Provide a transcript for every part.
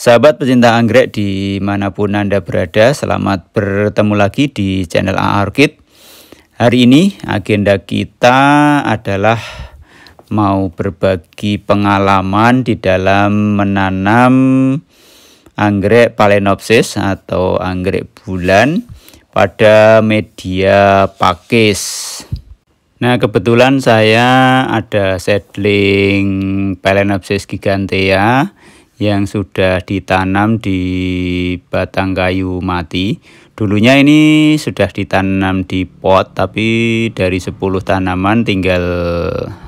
Sahabat pecinta anggrek dimanapun Anda berada, selamat bertemu lagi di channel AA Orchid. Hari ini agenda kita adalah mau berbagi pengalaman di dalam menanam anggrek Phalaenopsis atau anggrek bulan pada media pakis. Nah, kebetulan saya ada seedling Phalaenopsis gigantea yang sudah ditanam di batang kayu mati. Dulunya ini sudah ditanam di pot, tapi dari 10 tanaman tinggal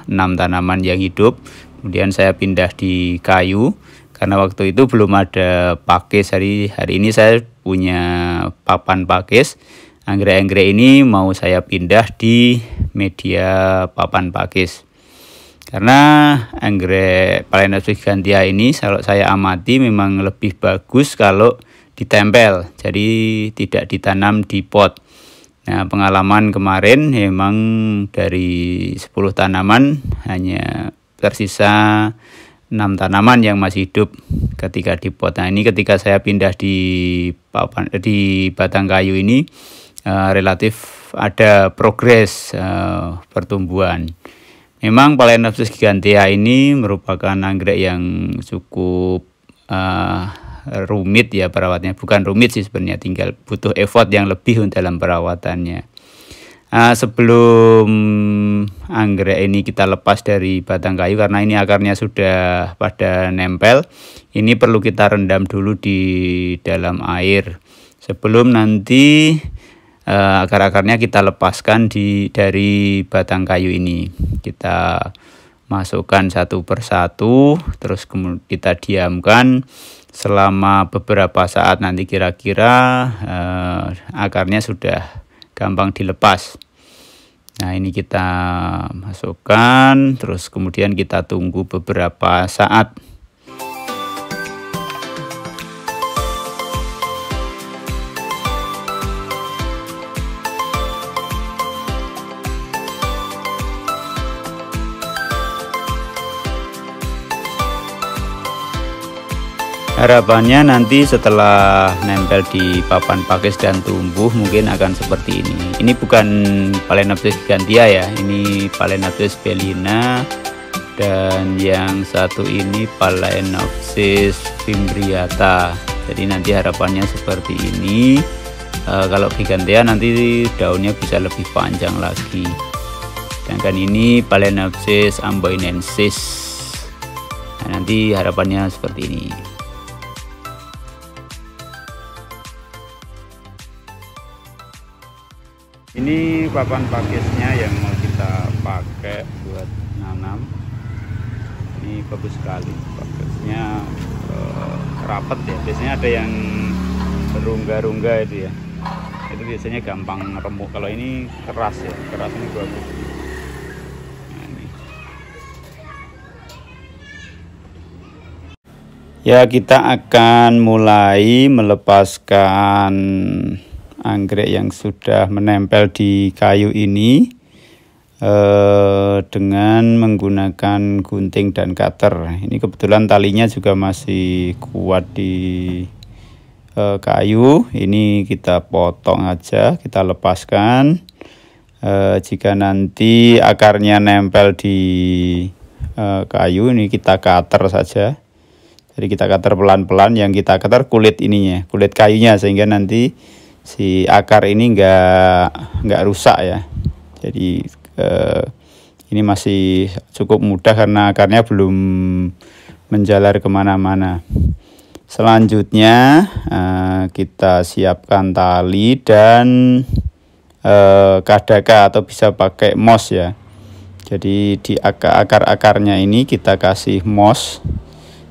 6 tanaman yang hidup. Kemudian saya pindah di kayu karena waktu itu belum ada pakis. Hari ini saya punya papan pakis. Anggrek-anggrek ini mau saya pindah di media papan pakis. Karena anggrek Phalaenopsis gigantea ini kalau saya amati memang lebih bagus kalau ditempel, jadi tidak ditanam di pot. Nah, pengalaman kemarin memang dari 10 tanaman hanya tersisa 6 tanaman yang masih hidup ketika di pot. Nah, ini ketika saya pindah di batang kayu ini relatif ada progres pertumbuhan. Memang Phalaenopsis gigantea ini merupakan anggrek yang cukup rumit ya perawatnya. Bukan rumit sih sebenarnya, tinggal butuh effort yang lebih dalam perawatannya. Sebelum anggrek ini kita lepas dari batang kayu, karena ini akarnya sudah pada nempel, ini perlu kita rendam dulu di dalam air sebelum nanti akar-akarnya kita lepaskan dari batang kayu ini. Kita masukkan satu persatu, terus kemudian kita diamkan selama beberapa saat. Nanti kira-kira akarnya sudah gampang dilepas. Nah, ini kita masukkan, terus kemudian kita tunggu beberapa saat. Harapannya nanti setelah nempel di papan pakis dan tumbuh mungkin akan seperti ini. Ini bukan Phalaenopsis gigantea ya, ini Phalaenopsis bellina, dan yang satu ini Phalaenopsis fimbriata. Jadi nanti harapannya seperti ini. Kalau gigantea nanti daunnya bisa lebih panjang lagi. Sedangkan ini Phalaenopsis amboinensis. Nah, nanti harapannya seperti ini. Ini papan pakisnya yang mau kita pakai buat nanam. Ini bagus sekali pakisnya, rapet ya. Biasanya ada yang berungga-rungga itu ya. Itu biasanya gampang remuk. Kalau ini keras ya, keras ini bagus. Nah, ini. Ya, kita akan mulai melepaskan anggrek yang sudah menempel di kayu ini dengan menggunakan gunting dan cutter. Ini kebetulan talinya juga masih kuat di kayu. Ini kita potong aja, kita lepaskan. Jika nanti akarnya nempel di kayu, ini kita cutter saja. Jadi kita cutter pelan-pelan. Yang kita cutter kulit ininya, kulit kayunya, sehingga nanti si akar ini nggak rusak ya. Jadi ini masih cukup mudah karena akarnya belum menjalar kemana-mana. Selanjutnya kita siapkan tali dan kadaka atau bisa pakai moss ya. Jadi di akar-akarnya ini kita kasih moss,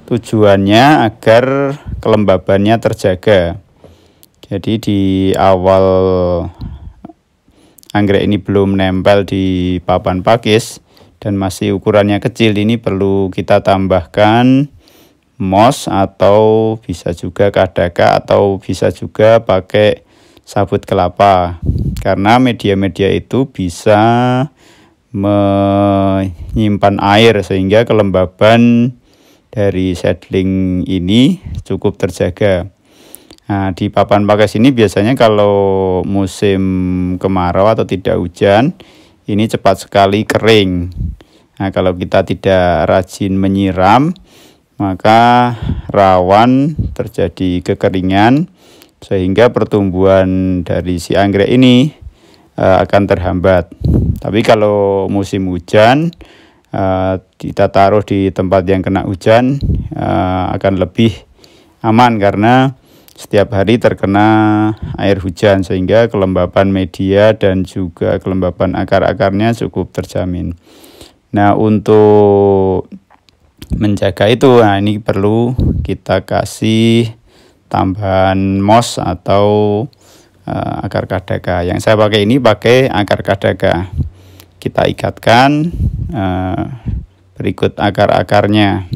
tujuannya agar kelembabannya terjaga. Jadi di awal anggrek ini belum nempel di papan pakis dan masih ukurannya kecil, ini perlu kita tambahkan moss atau bisa juga kadaka atau bisa juga pakai sabut kelapa. Karena media-media itu bisa menyimpan air sehingga kelembaban dari seedling ini cukup terjaga. Nah, di papan pakis ini biasanya kalau musim kemarau atau tidak hujan, ini cepat sekali kering. Nah, kalau kita tidak rajin menyiram, maka rawan terjadi kekeringan sehingga pertumbuhan dari si anggrek ini akan terhambat. Tapi kalau musim hujan, kita taruh di tempat yang kena hujan akan lebih aman karena setiap hari terkena air hujan sehingga kelembapan media dan juga kelembapan akar-akarnya cukup terjamin. Nah, untuk menjaga itu, nah ini perlu kita kasih tambahan moss atau akar kadaka. Yang saya pakai ini pakai akar kadaka. Kita ikatkan berikut akar-akarnya.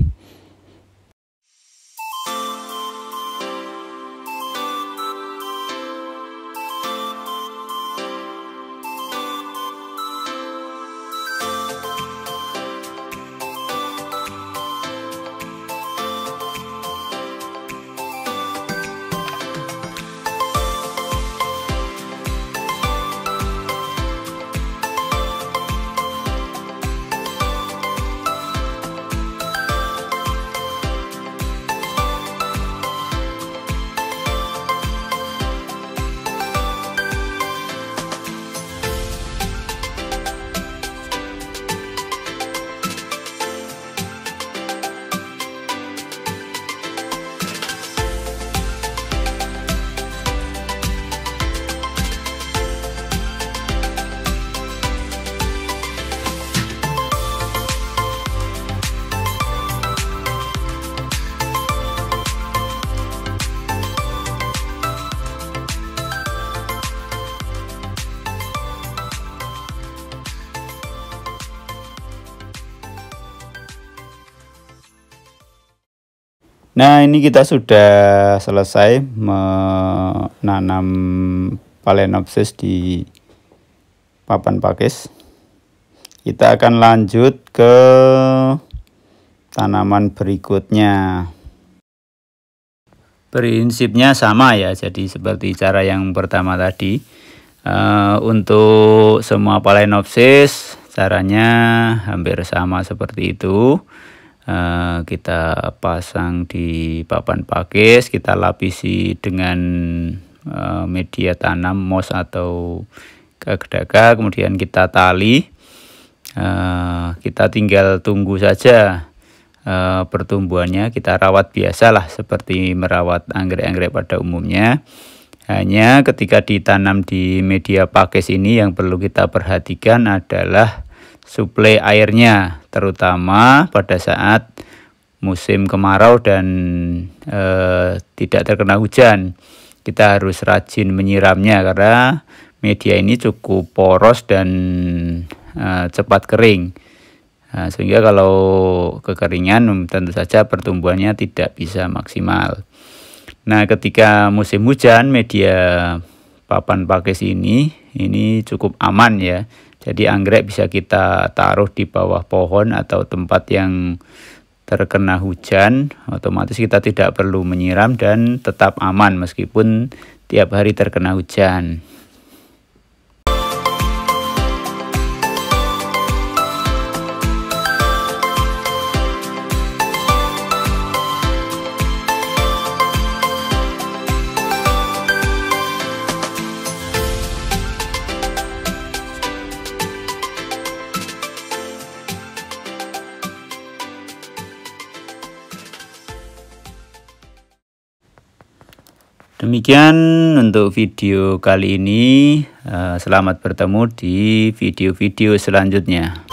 Nah, ini kita sudah selesai menanam Phalaenopsis di papan pakis. Kita akan lanjut ke tanaman berikutnya. Prinsipnya sama ya, jadi seperti cara yang pertama tadi. Untuk semua Phalaenopsis caranya hampir sama seperti itu. Kita pasang di papan pakis, kita lapisi dengan media tanam moss atau kadaka, kemudian kita tali. Kita tinggal tunggu saja pertumbuhannya, kita rawat biasalah seperti merawat anggrek-anggrek pada umumnya. Hanya ketika ditanam di media pakis ini yang perlu kita perhatikan adalah suplai airnya, terutama pada saat musim kemarau dan tidak terkena hujan. Kita harus rajin menyiramnya karena media ini cukup poros dan cepat kering. Sehingga kalau kekeringan tentu saja pertumbuhannya tidak bisa maksimal. Nah, ketika musim hujan, media papan pakis ini cukup aman ya. Jadi anggrek bisa kita taruh di bawah pohon atau tempat yang terkena hujan, otomatis kita tidak perlu menyiram dan tetap aman meskipun tiap hari terkena hujan. Demikian untuk video kali ini. Selamat bertemu di video-video selanjutnya.